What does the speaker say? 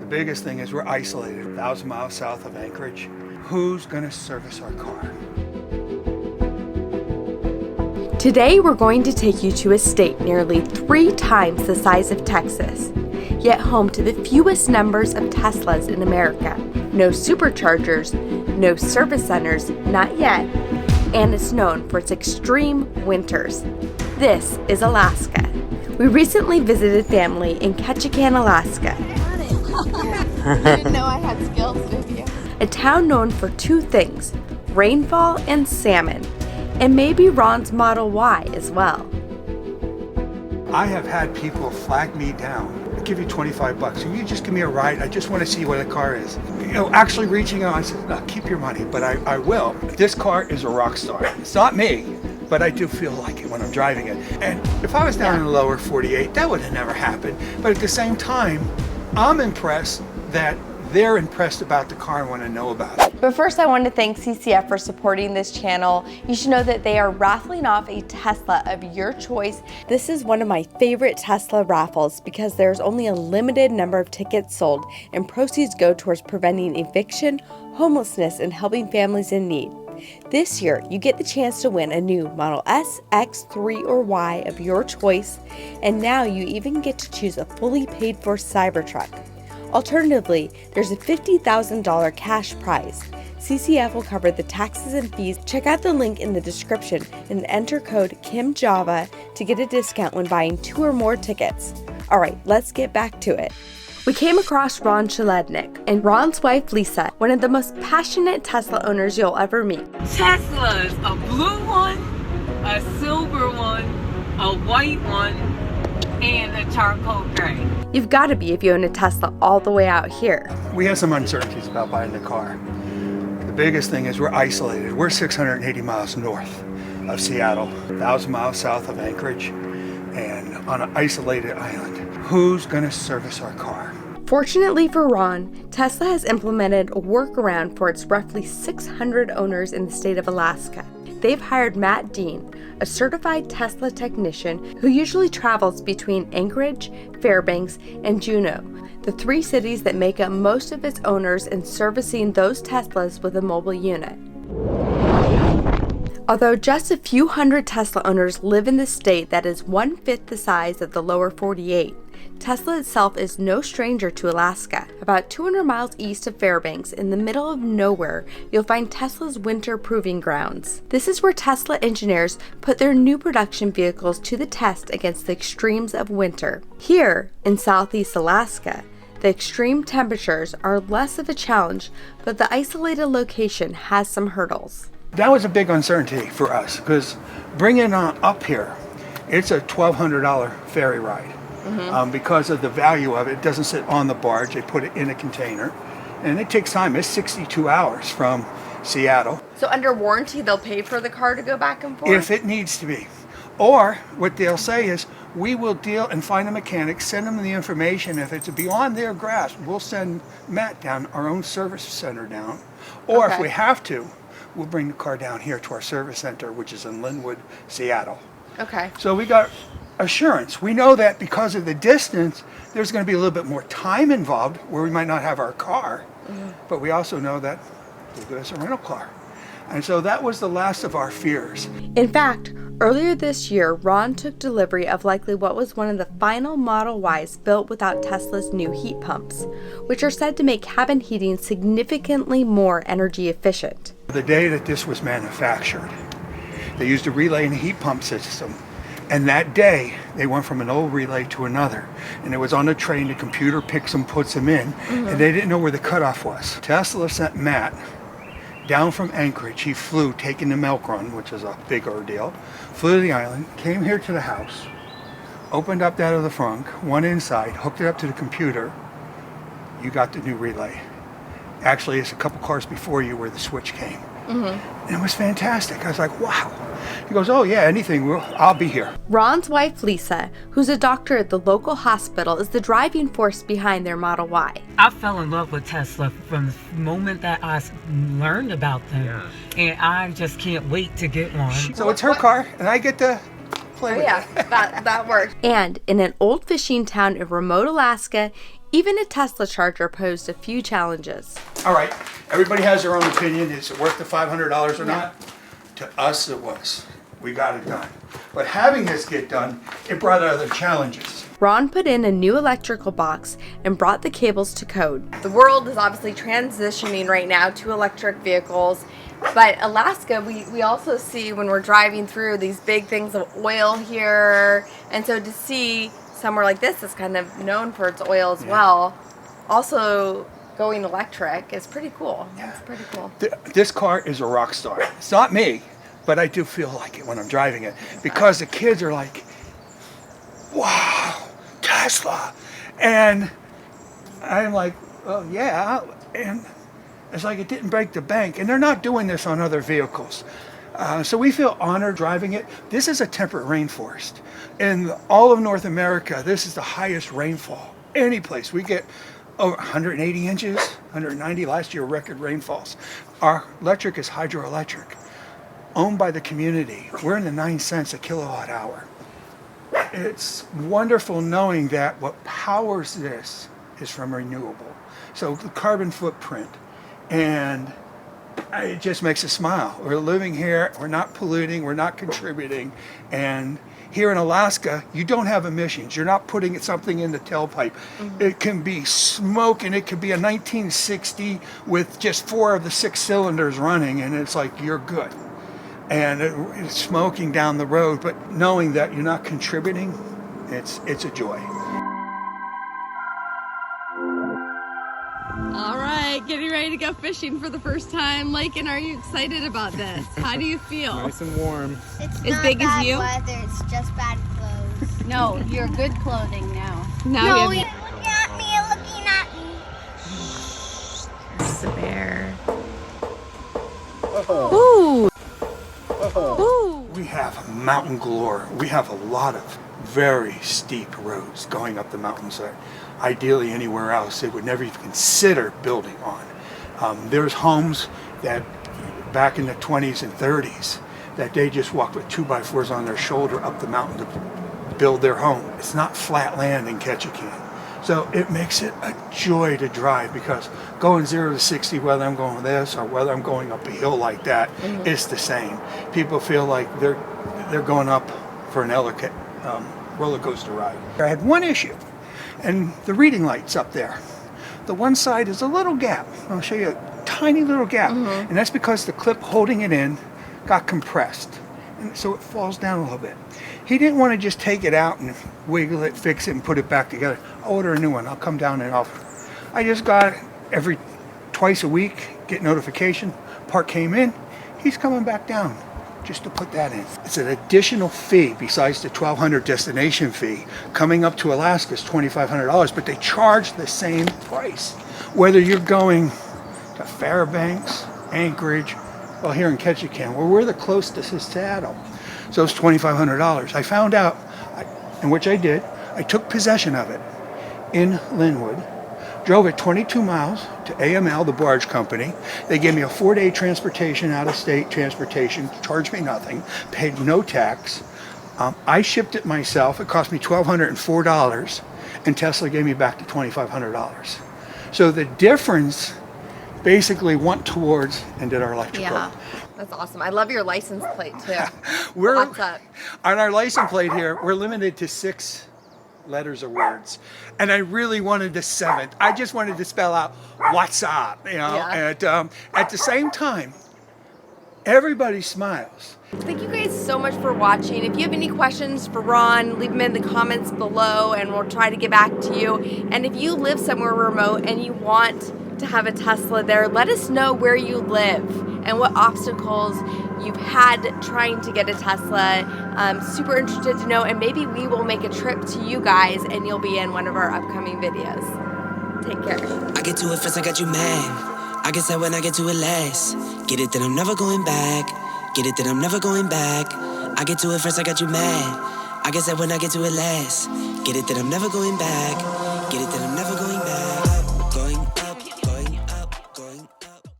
The biggest thing is we're isolated 1,000 miles south of Anchorage. Who's gonna service our car? Today we're going to take you to a state nearly 3 times the size of Texas, yet home to the fewest numbers of Teslas in America. No superchargers, no service centers, not yet, and it's known for its extreme winters. This is Alaska. We recently visited family in Ketchikan, Alaska. I didn't know I had skills with you. A town known for 2 things, rainfall and salmon, and maybe Ron's Model Y as well. I have had people flag me down. I'll give you 25 bucks. Can you just give me a ride? I just want to see what the car is. You know, actually reaching out, I said, no, keep your money, but I will. This car is a rock star. It's not me, but I do feel like it when I'm driving it. And if I was down in the lower 48, that would have never happened. But at the same time, I'm impressed that they're impressed about the car and want to know about it. But first I want to thank CCF for supporting this channel. You should know that they are raffling off a Tesla of your choice. This is one of my favorite Tesla raffles because there's only a limited number of tickets sold and proceeds go towards preventing eviction, homelessness, and helping families in need. This year, you get the chance to win a new Model S, X, 3, or Y of your choice, and now you even get to choose a fully paid for Cybertruck. Alternatively, there's a $50,000 cash prize. CCF will cover the taxes and fees. Check out the link in the description and enter code KIMJAVA to get a discount when buying 2 or more tickets. Alright, let's get back to it. We came across Ron Shalednik and Ron's wife Lisa, one of the most passionate Tesla owners you'll ever meet. Teslas, a blue one, a silver one, a white one, and a charcoal gray. You've got to be if you own a Tesla all the way out here. We have some uncertainties about buying the car. The biggest thing is we're isolated. We're 680 miles north of Seattle, 1,000 miles south of Anchorage, and on an isolated island. Who's gonna service our car? Fortunately for Ron, Tesla has implemented a workaround for its roughly 600 owners in the state of Alaska. They've hired Matt Dean, a certified Tesla technician who usually travels between Anchorage, Fairbanks, and Juneau, the 3 cities that make up most of its owners in servicing those Teslas with a mobile unit. Although just a few hundred Tesla owners live in the state that is 1/5 the size of the lower 48, Tesla itself is no stranger to Alaska. About 200 miles east of Fairbanks, in the middle of nowhere, you'll find Tesla's winter proving grounds. This is where Tesla engineers put their new production vehicles to the test against the extremes of winter. Here, in southeast Alaska, the extreme temperatures are less of a challenge, but the isolated location has some hurdles. That was a big uncertainty for us because bringing it up here, it's a $1,200 ferry ride. Because of the value of it. It doesn't sit on the barge, they put it in a container, and it takes time. It's 62 hours from Seattle. So under warranty, they'll pay for the car to go back and forth? If it needs to be. Or what they'll say is, we will deal and find a mechanic, send them the information. If it's beyond their grasp, we'll send Matt down, our own service center down. Or if we have to, we'll bring the car down here to our service center, which is in Linwood, Seattle. Okay. So we got assurance. We know that because of the distance, there's going to be a little bit more time involved where we might not have our car, but we also know that they'll give us a rental car. And so that was the last of our fears. In fact, earlier this year, Ron took delivery of likely what was one of the final Model Ys built without Tesla's new heat pumps, which are said to make cabin heating significantly more energy efficient. The day that this was manufactured, they used a relay and heat pump system. And that day, they went from an old relay to another. And it was on a train, the computer picks them, puts them in, and they didn't know where the cutoff was. Tesla sent Matt down from Anchorage. He flew, taking the milk run, which is a big ordeal, flew to the island, came here to the house, opened up that of the frunk, went inside, hooked it up to the computer. You got the new relay. Actually, it's a couple cars before you where the switch came. And it was fantastic. I was like, wow. He goes, oh yeah, anything, I'll be here. Ron's wife, Lisa, who's a doctor at the local hospital, is the driving force behind their Model Y. I fell in love with Tesla from the moment that I learned about them. And I just can't wait to get one. So it's her car, and I get to play with that works. And in an old fishing town in remote Alaska, Even a Tesla charger posed a few challenges. All right, everybody has their own opinion. Is it worth the $500 or not? To us, it was. We got it done. But having this get done, it brought other challenges. Ron put in a new electrical box and brought the cables to code. The world is obviously transitioning right now to electric vehicles, but Alaska, we also see when we're driving through these big things of oil here, and so to see somewhere like this is kind of known for its oil as well, also going electric is pretty cool. Yeah. It's pretty cool. This car is a rock star. It's not me, but I do feel like it when I'm driving it, because the kids are like, wow, Tesla. And I'm like, oh yeah. And it's like it didn't break the bank. And they're not doing this on other vehicles. So we feel honored driving it. This is a temperate rainforest. In all of North America, this is the highest rainfall. Any place. We get over 180 inches, 190 last year, record rainfalls. Our electric is hydroelectric, owned by the community. We're in the 9 cents a kilowatt hour. It's wonderful knowing that what powers this is from renewable. So the carbon footprint, and it just makes us smile. We're living here, we're not polluting, we're not contributing, and here in Alaska, you don't have emissions. You're not putting something in the tailpipe. It can be smoke, and it could be a 1960 with just 4 of the 6 cylinders running, and it's like, you're good. And it's smoking down the road, but knowing that you're not contributing, it's a joy. All right, getting ready to go fishing for the first time. Lakin, are you excited about this? How do you feel? Nice and warm. It's As not big as bad you? weather, it's just bad clothes. No, you're good clothing now. Now No, you you're looking at me, you're looking at me. The bear. Oh. Ooh. Ooh. We have mountain galore. We have a lot of very steep roads going up the mountainside. Ideally, anywhere else, they would never even consider building on. There's homes that back in the 20s and 30s that they just walked with 2x4s on their shoulder up the mountain to build their home. It's not flat land in Ketchikan. So it makes it a joy to drive, because going 0 to 60, whether I'm going this or whether I'm going up a hill like that, it's the same. People feel like they're going up for an roller coaster ride. I had one issue, and the reading light's up there. The one side is a little gap. I'll show you a tiny little gap, and that's because the clip holding it in got compressed, and so it falls down a little bit. He didn't want to just take it out and wiggle it, fix it, and put it back together. I'll order a new one. I'll come down and I just got it twice a week, get notification. Part came in. He's coming back down just to put that in. It's an additional fee besides the $1,200 destination fee. Coming up to Alaska is $2,500, but they charge the same price. Whether you're going to Fairbanks, Anchorage, well, here in Ketchikan, where we're the closest to Seattle. So it's $2,500. I found out, and which I did, I took possession of it in Linwood, drove it 22 miles to AML, the barge company. They gave me a 4-day transportation, out-of-state transportation, charged me nothing, paid no tax. I shipped it myself. It cost me $1,204, and Tesla gave me back the $2,500. So the difference basically went towards and did our electrical. Yeah, that's awesome. I love your license plate too. What's up? On our license plate here, we're limited to 6 letters or words, and I really wanted the 7th. I just wanted to spell out "What's up," you know. Yeah. And at the same time, everybody smiles. Thank you guys so much for watching. If you have any questions for Ron, leave them in the comments below and we'll try to get back to you. And if you live somewhere remote and you want to have a Tesla there, let us know where you live and what obstacles you've had trying to get a Tesla. Super interested to know, and maybe we will make a trip to you guys and you'll be in one of our upcoming videos. Take care. I get to it first, I got you mad. I guess that when I get to it last. Get it that I'm never going back. Get it that I'm never going back. I get to it first, I got you mad. I guess that when I get to it last. Get it that I'm never going back. Get it that I'm never going back.